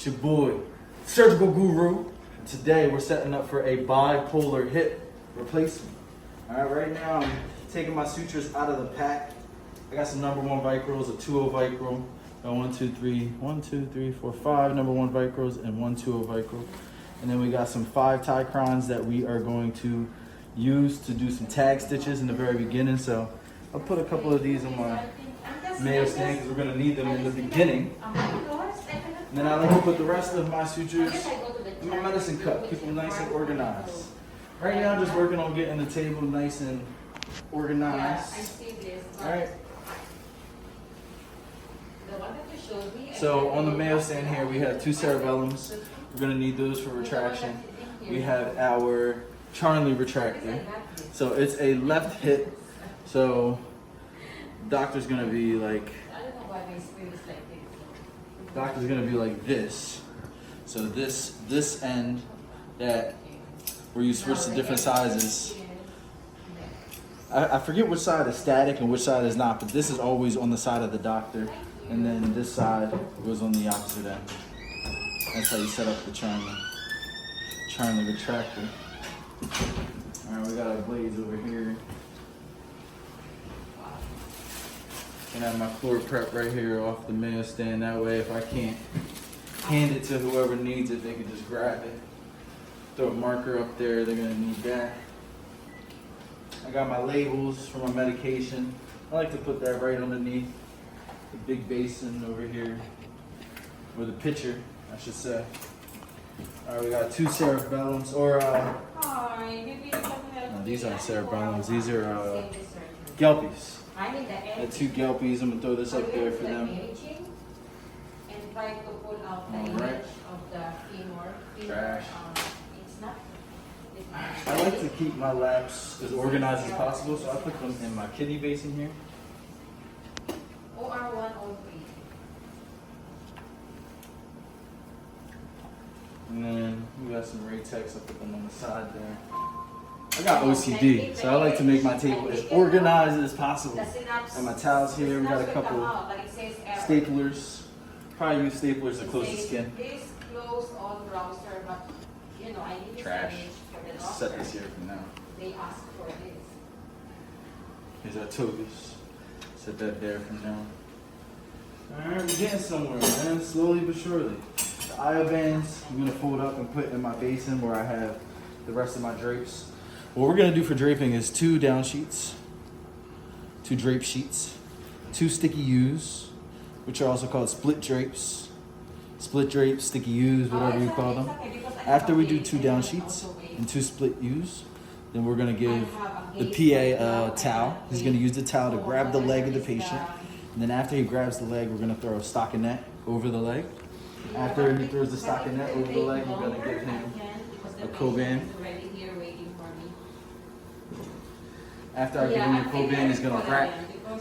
your boy, Surgical Guru. And today we're setting up for a bipolar hip replacement. All right, right now I'm taking my sutures out of the pack. I got some number 1 Vicryls, a 2.0 Vicryl, got 1, 2, 3, 4, 5 number 1 Vicryls and 1 2.0 Vicryl. And then we got some 5 Ticrons that we are going to use to do some tag stitches in the very beginning. So I'll put a couple of these on my Mayo stand because we're going to need them in the beginning. And then I like to put the rest of my sutures in my medicine cup, keep them nice and organized. Right now I'm just working on getting the table nice and organized. All right. So on the Mayo stand here we have 2 cerebellums. We're going to need those for retraction. We have our Charlie retractor. So it's a left hip. So doctor's going to be like this. So this end that where you switch to different sizes. I forget which side is static and which side is not, but this is always on the side of the doctor, and then this side goes on the opposite end. That's how you set up the Charlie retractor. All right, we got our blades over here. And I have my floor prep right here off the Mayo stand. That way, if I can't hand it to whoever needs it, they can just grab it. Throw a marker up there, they're gonna need that. I got my labels for my medication. I like to put that right underneath the big basin over here, or the pitcher, I should say. All right, we got 2 cerebellums, or no, these aren't cerebellums. These are Gelpies. The 2 Gelpies. I'm gonna throw this up there for them. All right. Trash. I like to keep my laps as organized as possible, so I put them in my kidney basin here. And then we got some Retractors. I put them on the side there. I got OCD, so I like to make my table as organized as possible. And my towels here, we got a couple staplers. Probably use staplers to close the skin. Trash. Set this here for now. Here's our togas. Set that there for now. Alright, we're getting somewhere, man. Slowly but surely. The IO bands, I'm going to fold up and put in my basin where I have the rest of my drapes. What we're going to do for draping is 2 down sheets, 2 drape sheets, 2 sticky U's, which are also called split drapes. Split drapes, sticky U's, whatever you call them. After we do 2 down sheets and 2 split U's, then we're going to give the PA a towel. He's going to use the towel to grab the leg of the patient. And then after he grabs the leg, we're going to throw a stockinette over the leg. After he throws the stockinette over the leg, we're going to give him a Coban. After I give him the Coban, he's going to wrap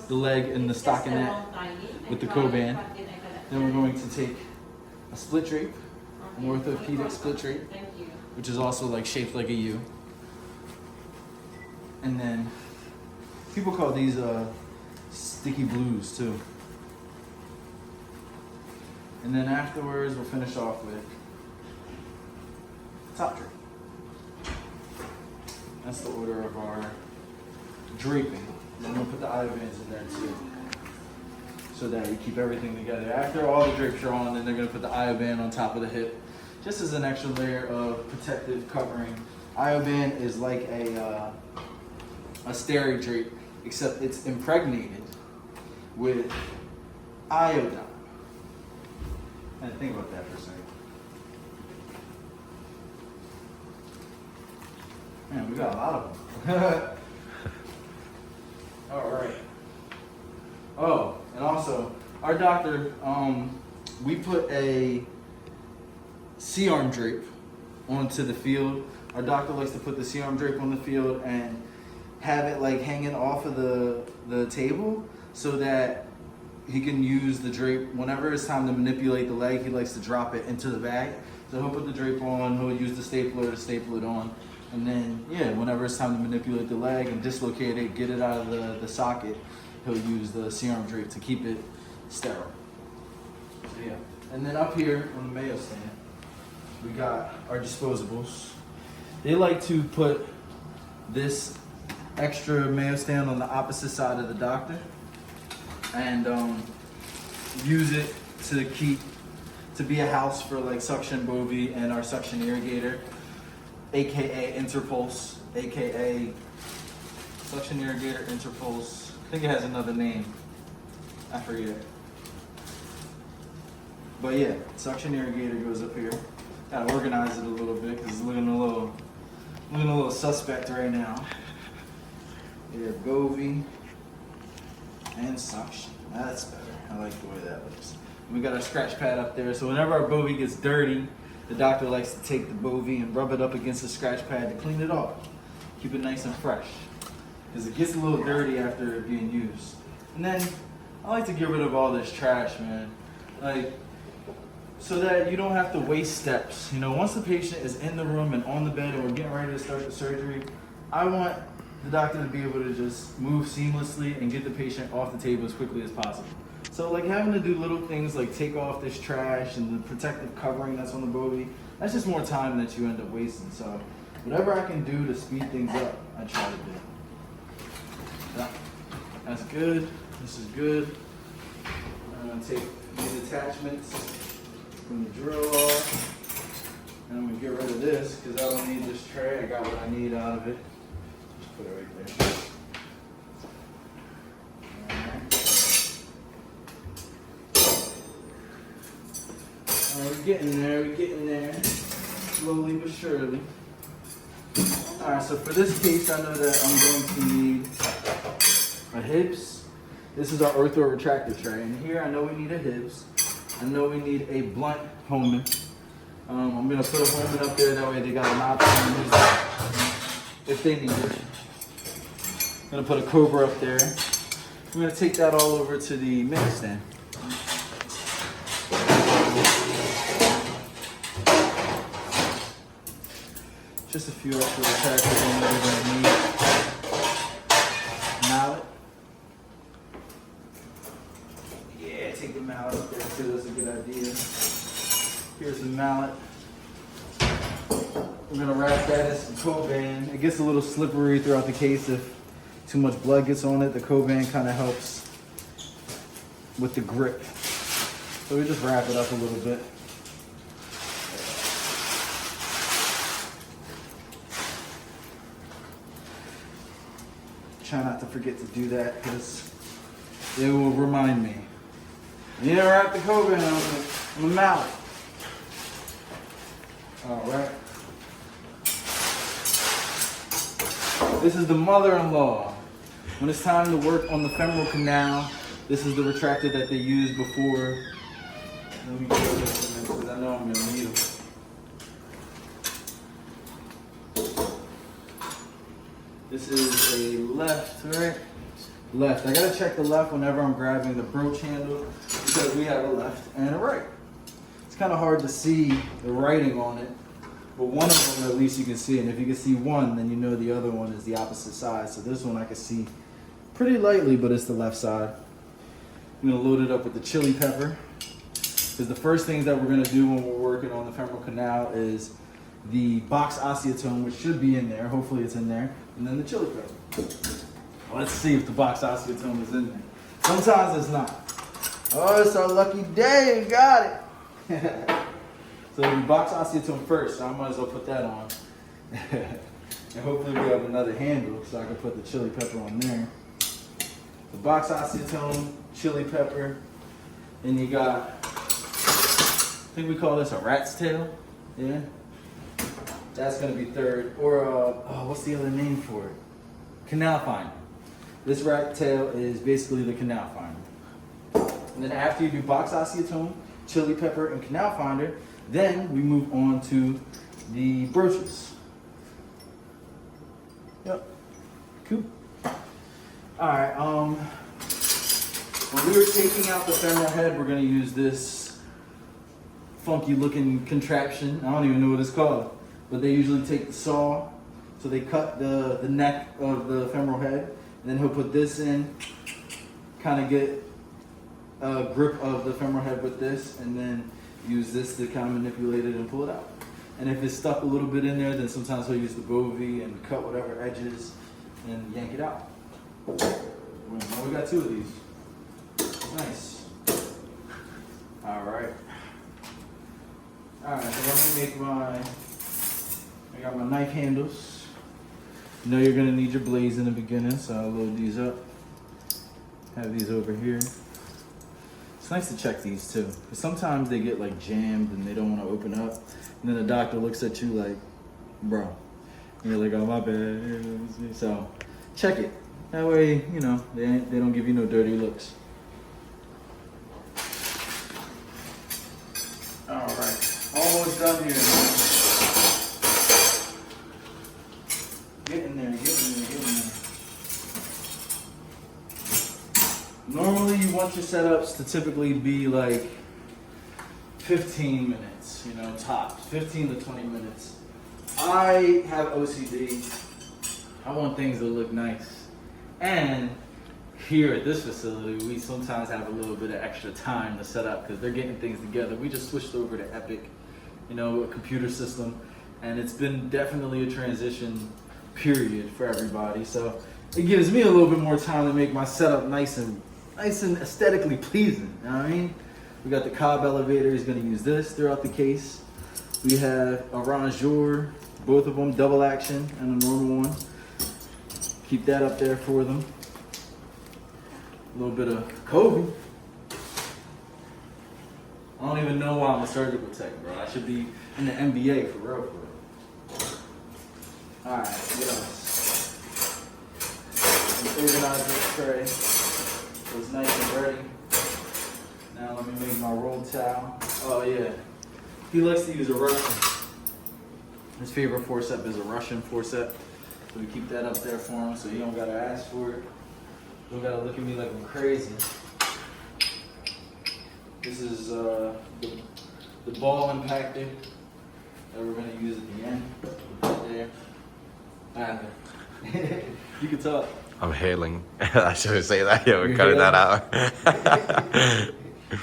the leg in the stockinette with the Coban. Then we're going to take a split drape, an orthopedic split drape, which is also like shaped like a U. And then people call these sticky blues too. And then afterwards, we'll finish off with top drape. That's the order of our draping. Then we'll put the IO bands in there too, so that we keep everything together. After all the drapes are on, then they're gonna put the IO band on top of the hip, just as an extra layer of protective covering. IO band is like a steri drape, except it's impregnated with iodine. I had to think about that for a second. Man, we got a lot of them. All right. Oh, and also, our doctor, we put a C-arm drape onto the field. Our doctor likes to put the C-arm drape on the field and have it like hanging off of the table so that he can use the drape whenever it's time to manipulate the leg. He likes to drop it into the bag. So he'll put the drape on, he'll use the stapler to staple it on. And then, yeah, whenever it's time to manipulate the leg and dislocate it, get it out of the socket, he'll use the C-arm drape to keep it sterile. So yeah. And then up here on the Mayo stand, we got our disposables. They like to put this extra Mayo stand on the opposite side of the doctor and use it to be a house for like suction bovie and our suction irrigator, aka Interpulse, aka suction irrigator Interpulse. I think it has another name, I forget. But yeah, suction irrigator goes up here. Gotta organize it a little bit because it's looking a little suspect right now. Yeah, bovie and suction. That's better. I like the way that looks. We got our scratch pad up there, so whenever our bovie gets dirty, the doctor likes to take the bovie and rub it up against the scratch pad to clean it off. Keep it nice and fresh. Because it gets a little dirty after being used. And then, I like to get rid of all this trash, man. Like, so that you don't have to waste steps. You know, once the patient is in the room and on the bed and we're getting ready to start the surgery, I want the doctor to be able to just move seamlessly and get the patient off the table as quickly as possible. So like having to do little things like take off this trash and the protective covering that's on the bovie, that's just more time that you end up wasting. So whatever I can do to speed things up, I try to do. That's good. This is good. I'm gonna take these attachments from the drill off. And I'm gonna get rid of this because I don't need this tray. I got what I need out of it. Just put it right there. We're getting there, slowly but surely. Alright, so for this case, I know that I'm going to need a hips. This is our ortho retractor tray, and here I know we need a hips. I know we need a blunt Homan. I'm going to put a Homan up there, that way they got an option to use it if they need it. I'm going to put a Cobra up there. I'm going to take that all over to the Mayo stand. Just a few extra retractors in there we're going to need. Mallet. Yeah, take the mallet up there too, that's a good idea. Here's the mallet. We're going to wrap that in some Coban. It gets a little slippery throughout the case if too much blood gets on it. The Coban kind of helps with the grip. So we just wrap it up a little bit. Try not to forget to do that because it will remind me. You need to wrap the Coban on the mallet. Alright. This is the mother-in-law. When it's time to work on the femoral canal, this is the retractor that they used before. Let me go this because I know I'm going to need them. This is a left, right? Left. I gotta check the left whenever I'm grabbing the broach handle because we have a left and a right. It's kind of hard to see the writing on it, but one of them at least you can see. And if you can see one, then you know the other one is the opposite side. So this one I can see pretty lightly, but it's the left side. I'm gonna load it up with the chili pepper because the first things that we're gonna do when we're working on the femoral canal is the box osteotome, which should be in there. Hopefully it's in there. And then the chili pepper. Let's see if the box osteotome is in there. Sometimes it's not. Oh, it's our lucky day. You got it. So the box osteotome first. So I might as well put that on. And hopefully we have another handle so I can put the chili pepper on there. The box osteotome, chili pepper. And you got, I think we call this a rat's tail. Yeah. That's going to be third. Or, what's the other name for it? Canal finder. This rat tail is basically the canal finder. And then after you do box osteotome, chili pepper, and canal finder, then we move on to the broaches. Yep. Cool. Alright, when we were taking out the femoral head, we're going to use this funky looking contraption. I don't even know what it's called. But they usually take the saw, so they cut the neck of the femoral head, and then he'll put this in, kind of get a grip of the femoral head with this, and then use this to kind of manipulate it and pull it out. And if it's stuck a little bit in there, then sometimes he'll use the Bovie and cut whatever edges and yank it out. Well, we got 2 of these. Nice. All right. All right, so let me make I got my knife handles. You know you're gonna need your blades in the beginning, so I'll load these up. Have these over here. It's nice to check these too, because sometimes they get like jammed and they don't want to open up. And then the doctor looks at you like, bro. And you're like, oh, my bad. So check it. That way, you know, they don't give you no dirty looks. All right, almost done here. Get in there, get in there, get in there. Normally you want your setups to typically be like 15 minutes, you know, tops, 15 to 20 minutes. I have OCD. I want things to look nice. And here at this facility, we sometimes have a little bit of extra time to set up because they're getting things together. We just switched over to Epic, you know, a computer system. And it's been definitely a transition period for everybody. So it gives me a little bit more time to make my setup nice and aesthetically pleasing. You know what I mean? We got the Cobb elevator. He's going to use this throughout the case. We have a rongeur, both of them double action and a normal one. Keep that up there for them. A little bit of Kobe. I don't even know why I'm a surgical tech, bro. I should be in the NBA for real, for real. All right, what else? Organize this tray so it's nice and ready. Now let me make my roll towel. Oh yeah, he likes to use a Russian. His favorite forceps is a Russian forceps. So we keep that up there for him so he don't gotta ask for it. Don't gotta look at me like I'm crazy. This is the ball impactor that we're gonna use at the end. Right there. You can talk. I'm hailing. I should say that. Yeah, we're cutting that out.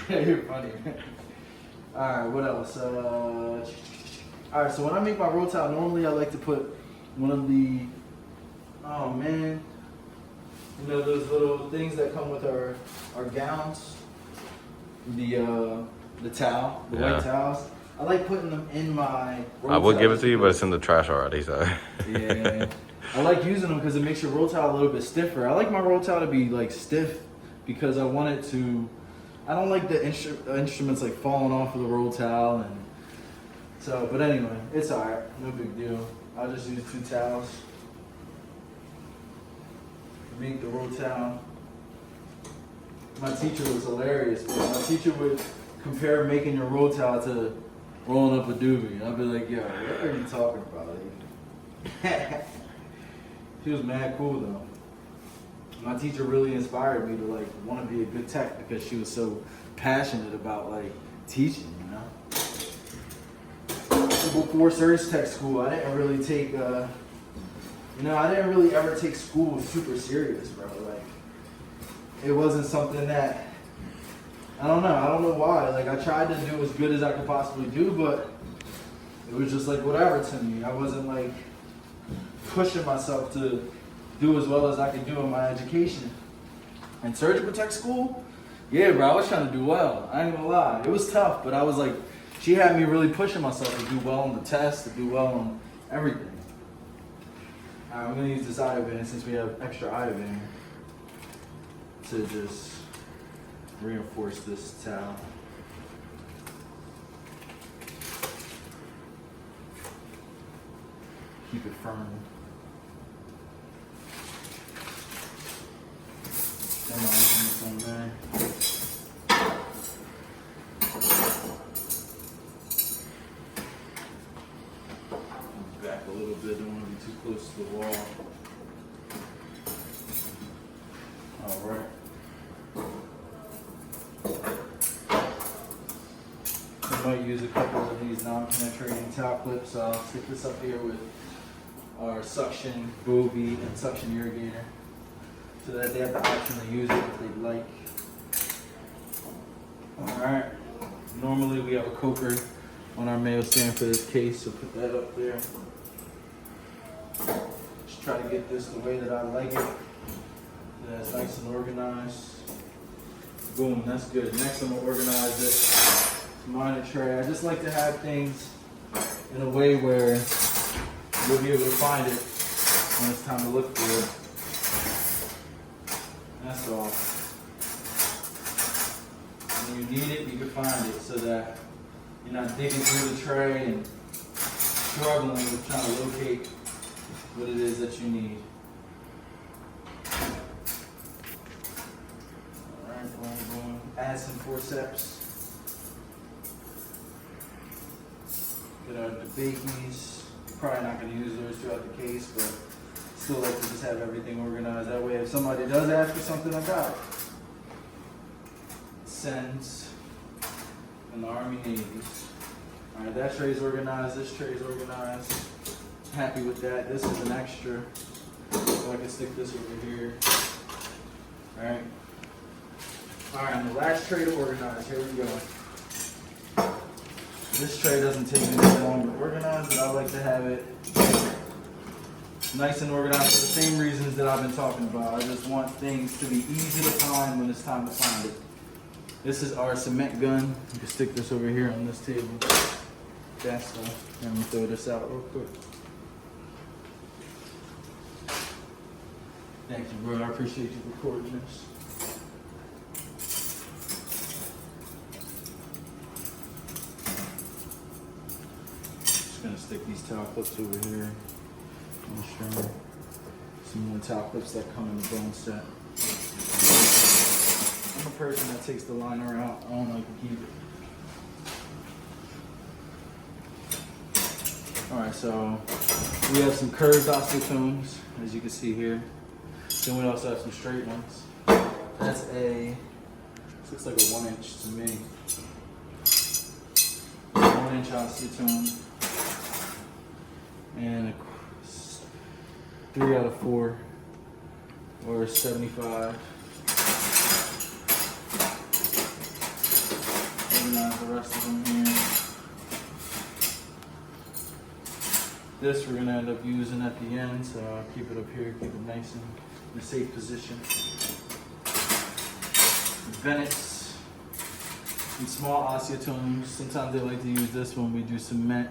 You're funny. Alright, what else? Alright, so when I make my roll towel, normally I like to put one of the, oh man, you know those little things that come with our gowns? The towel, the white towels. I like putting them in my roll I would towel give it to you, but it's in the trash already, so. Yeah. I like using them because it makes your roll towel a little bit stiffer. I like my roll towel to be like stiff because I want it to, I don't like the instruments like falling off of the roll towel, and so, but anyway, it's alright, no big deal. I'll just use 2 towels. Make the roll towel. My teacher was hilarious, but my teacher would compare making your roll towel to rolling up a doobie. I'd be like, yo, what are you talking about? Like, she was mad cool though. My teacher really inspired me to like want to be a good tech because she was so passionate about like teaching, you know. Before surge tech school, I didn't really take, I didn't really ever take school super serious, bro. Like, it wasn't something that, I don't know why. Like, I tried to do as good as I could possibly do, but it was just like whatever to me. I wasn't like pushing myself to do as well as I could do in my education. And surgical tech school, yeah, bro, I was trying to do well. I ain't gonna lie. It was tough, but I was like, she had me really pushing myself to do well on the test, to do well on everything. All right, I'm gonna use this iodine since we have extra iodine to just reinforce this towel. Keep it firm. On there. Back a little bit, don't want to be too close to the wall. Alright. I might use a couple of these non-penetrating towel clips, so I'll stick this up here with our suction Bovie and suction irrigator, so that they have the option to use it if they'd like. Alright, Normally we have a coker on our mail stand for this case, so put that up there. Just try to get this the way that I like it. That's nice and organized. Boom, that's good. Next I'm gonna organize this minor tray. I just like to have things in a way where you'll be able to find it when it's time to look for it. That's all. When you need it, you can find it so that you're not digging through the tray and struggling with trying to locate what it is that you need. Alright, boom. Add some forceps. Get our Drapings. You're probably not going to use those throughout the case, but still like to just have everything organized. That way if somebody does ask for something, I got it. Sends and the Army Navies. Alright, that tray's organized, this tray's organized. Happy with that. This is an extra, so I can stick this over here. Alright. Alright, and the last tray to organize. Here we go. This tray doesn't take me that long to organize, but I like to have it nice and organized for the same reasons that I've been talking about. I just want things to be easy to find when it's time to find it. This is our cement gun. You can stick this over here on this table. That's stuff. Let me throw this out real quick. Thank you, bro. I appreciate you recording this. Just gonna stick these towel clips over here. Some more towel clips that come in the bone set. I'm a person that takes the liner out. I don't like to keep it. Alright, so we have some curved osteotomes, as you can see here. Then we also have some straight ones. That's this looks like a 1 inch to me. 1 inch osteotome. And a 3 out of 4 or 75. Organize the rest of them here. This we're gonna end up using at the end, so I'll keep it up here, keep it nice and in a safe position. Vennets, some small osteotomes. Sometimes they like to use this when we do cement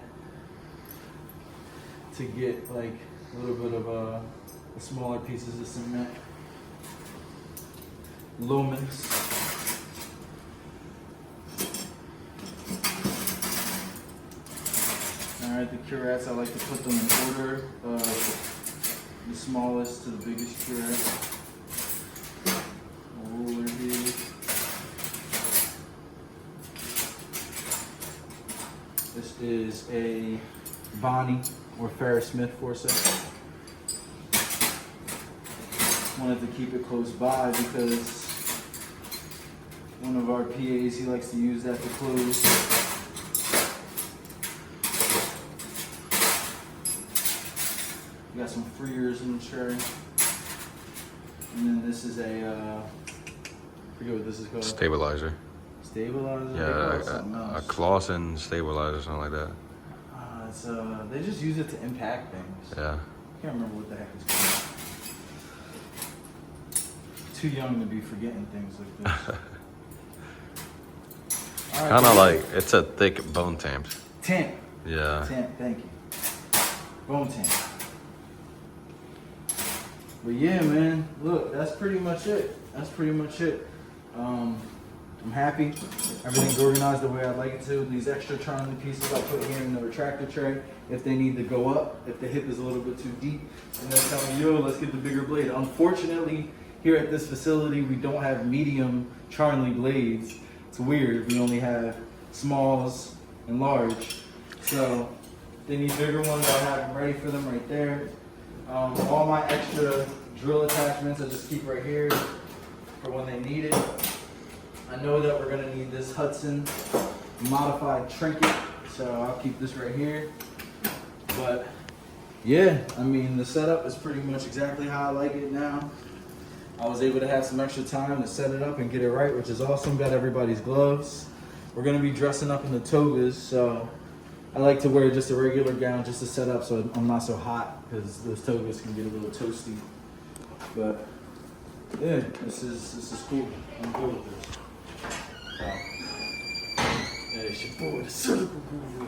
to get like a little bit of smaller pieces of cement. Lumens. Alright, the curettes, I like to put them in order of the smallest to the biggest curette. A ruler here. This is a Bonnie or Ferris Smith forceps. Wanted to keep it close by because one of our PAs, he likes to use that to close. We got some freers in the tray. And then this is a, I forget what this is called. Stabilizer. Stabilizer? Yeah, a Clausen stabilizer, something like that. They just use it to impact things. Yeah. I can't remember what the heck it's called. Too young to be forgetting things like this. Right, Kind of like, it's a thick bone tamp. Tamp. Yeah. Tamp, thank you. Bone tamp. But yeah, man, look, that's pretty much it. That's pretty much it. I'm happy. Everything's organized the way I like it to. These extra charlie pieces I put here in the retractor tray, if they need to go up, if the hip is a little bit too deep, and they're telling me, yo, let's get the bigger blade. Unfortunately, here at this facility, we don't have medium charlie blades. It's weird. We only have smalls and large. So if they need bigger ones, I'll have them ready for them right there. All my extra drill attachments I just keep right here for when they need it. I know that we're gonna need this Hudson modified trinket, so I'll keep this right here. But yeah, I mean, the setup is pretty much exactly how I like it now. I was able to have some extra time to set it up and get it right, which is awesome. Got everybody's gloves. we're gonna be dressing up in the togas, so I like to wear just a regular gown just to set up so I'm not so hot because those togas can get a little toasty. But yeah, this is cool. I'm good with this. So, yeah, it's your boy, the Surgical Guru.